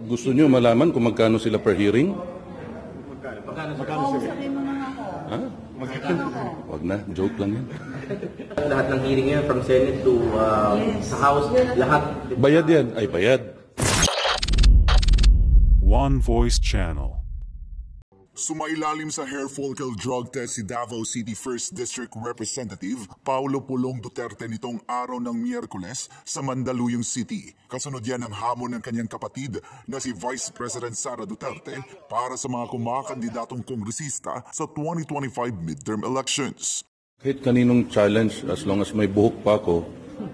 Gusto nyo malaman kung magkano sila per hearing? Magkano sir? Sabihin mo na ako. Ha? Wag na, joke lang yan. Lahat ng hearing yan, from Senate to sa House, lahat. Bayad yan, ay bayad. One Voice Channel. Sumailalim sa hair follicle drug test si Davao City 1st District Representative Paulo Pulong Duterte nitong araw ng Miyerkules sa Mandaluyong City. Kasunod yan ang hamon ng kanyang kapatid na si Vice President Sara Duterte para sa mga kumakandidatong kongresista sa 2025 midterm elections. Kahit kaninong challenge, as long as may buhok pa ako,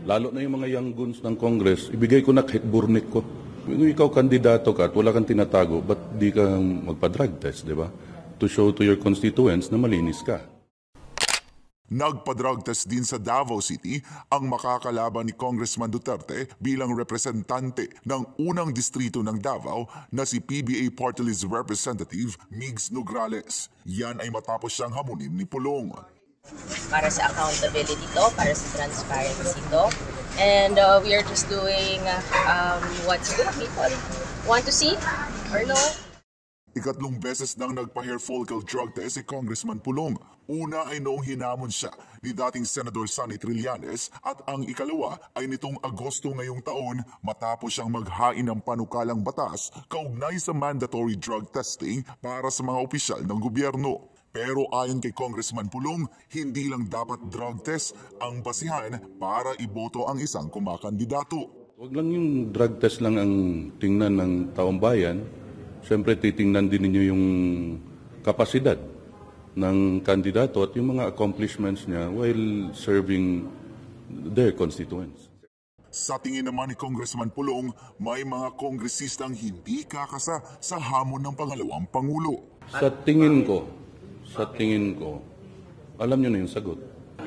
lalo na yung mga young guns ng Congress, ibigay ko na kahit burnik ko. Kung ikaw kandidato ka at wala kang tinatago, ba't di ka magpa-drug test, di ba? To show to your constituents na malinis ka. Nagpa-drug test din sa Davao City ang makakalaban ni Congressman Duterte bilang representante ng unang distrito ng Davao na si PBA Party List Representative Migs Nograles. Yan ay matapos siyang hamunin ni Pulong. Para sa accountability to, para sa transparency to. And we are just doing what's good people want to see or no. Ikatlong beses nang nagpa-hair follicle drug test si Congressman Pulong. Una ay noong hinamon siya ni dating Senador Sonny Trillanes at ang ikalawa ay nitong Agosto ngayong taon matapos siyang maghain ng panukalang batas kaugnay sa mandatory drug testing para sa mga opisyal ng gobyerno. Pero ayon kay Congressman Pulong, hindi lang dapat drug test ang basihan para iboto ang isang kumakandidato. Huwag lang yung drug test lang ang tingnan ng taong bayan. Siyempre titingnan din ninyo yung kapasidad ng kandidato at yung mga accomplishments niya while serving their constituents. Sa tingin naman ni Congressman Pulong, may mga kongresistang hindi kakasa sa hamon ng pangalawang Pangulo. Sa tingin ko, alam nyo na yung sagot.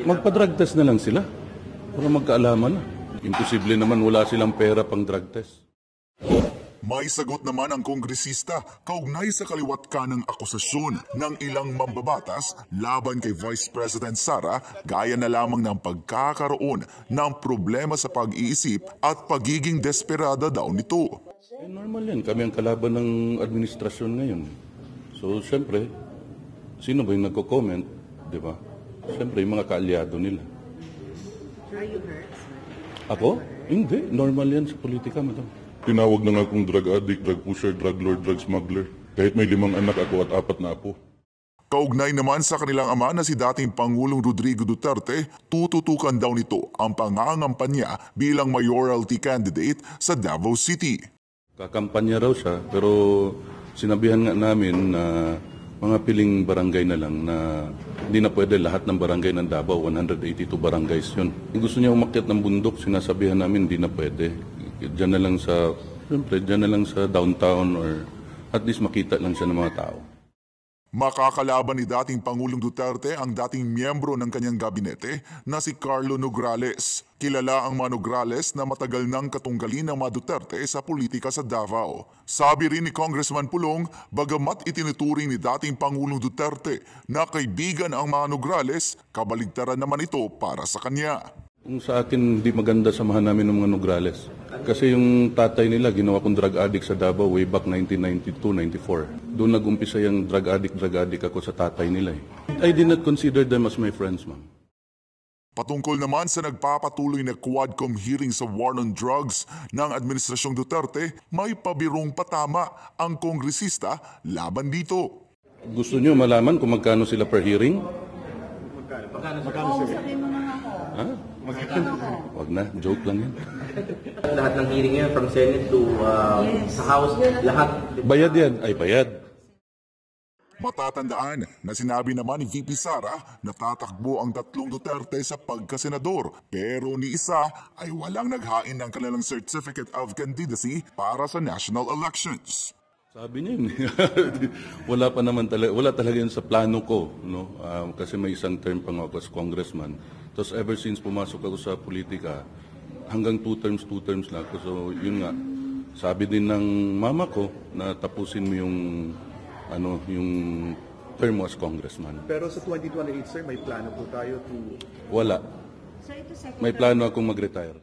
Magpa-drug test na lang sila para magkaalaman na. Imposible naman wala silang pera pang drug test. May sagot naman ang kongresista kaugnay sa kaliwat kanang akusasyon ng ilang mambabatas laban kay Vice President Sara gaya na lamang ng pagkakaroon ng problema sa pag-iisip at pagiging desperada daw nito. Normal yan. Kami ang kalaban ng administrasyon ngayon. So, siyempre, sino ba yung nagko-comment, di ba? Siyempre, yung mga kaalyado nila. Are you hurt? Ako? Hindi. Normal yan sa politika, madam. Tinawag na nga akong drug addict, drug pusher, drug lord, drug smuggler. Kahit may 5 anak ako at 4 na apo. Kaugnay naman sa kanilang ama na si dating Pangulong Rodrigo Duterte, tututukan daw nito ang pangangampanya bilang mayoralty candidate sa Davao City. Kakampanya raw siya, pero sinabihan nga namin na mga piling barangay na lang na hindi na pwede lahat ng barangay ng Davao, 182 barangays yun. Kung gusto niya umakyat ng bundok, sinasabihan namin hindi na pwede. Diyan na lang sa, siyempre, diyan na lang sa downtown or at least makita lang siya ng mga tao. Makakalaban ni dating Pangulong Duterte ang dating miyembro ng kanyang gabinete na si Carlo Nograles. Kilala ang mga Nograles na matagal nang katunggalin ng mga Duterte sa politika sa Davao. Sabi rin ni Congressman Pulong, bagamat itinuturing ni dating Pangulong Duterte na kaibigan ang mga Nograles, kabaligtaran naman ito para sa kanya. Kung sa akin, hindi maganda samahan namin ng mga Nograles. Kasi yung tatay nila, ginawa kong drug addict sa Davao way back 1992-94. Doon nag-umpisa yung drug addict ako sa tatay nila. I did not consider them as my friends, ma'am. Patungkol naman sa nagpapatuloy na Quadcom hearing sa war on drugs ng Administrasyong Duterte, may pabirong patama ang kongresista laban dito. Gusto nyo malaman kung magkano sila per hearing? Magkano sir? Sabihin mo na ako. Ha? Wag na, joke lang yan. Lahat ng hearing yan, from Senate to sa House, lahat. Bayad yan, ay bayad. Matatandaan na sinabi naman ni VP Sara na tatakbo ang tatlong Duterte sa pagkasenador pero ni isa ay walang naghain ng kanilang Certificate of Candidacy para sa national elections. Sabi niya yun. Wala pa naman talaga, wala talaga yun sa plano ko, no? Kasi may isang term pang ako as congressman. Tapos ever since pumasok ako sa politika, hanggang 2 terms lang ako. So yun nga, sabi din ng mama ko na tapusin mo yung term mo as congressman. Pero sa 2028 sir, may plano po tayo to... Wala. So ito second May plano akong mag-retire.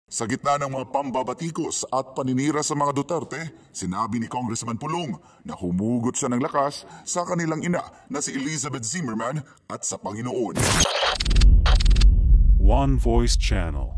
Sa gitna ng mga pambabatikos at paninira sa mga Duterte, sinabi ni Congressman Pulong na humugot siya ng lakas sa kanilang ina na si Elizabeth Zimmerman at sa Panginoon. One Voice Channel.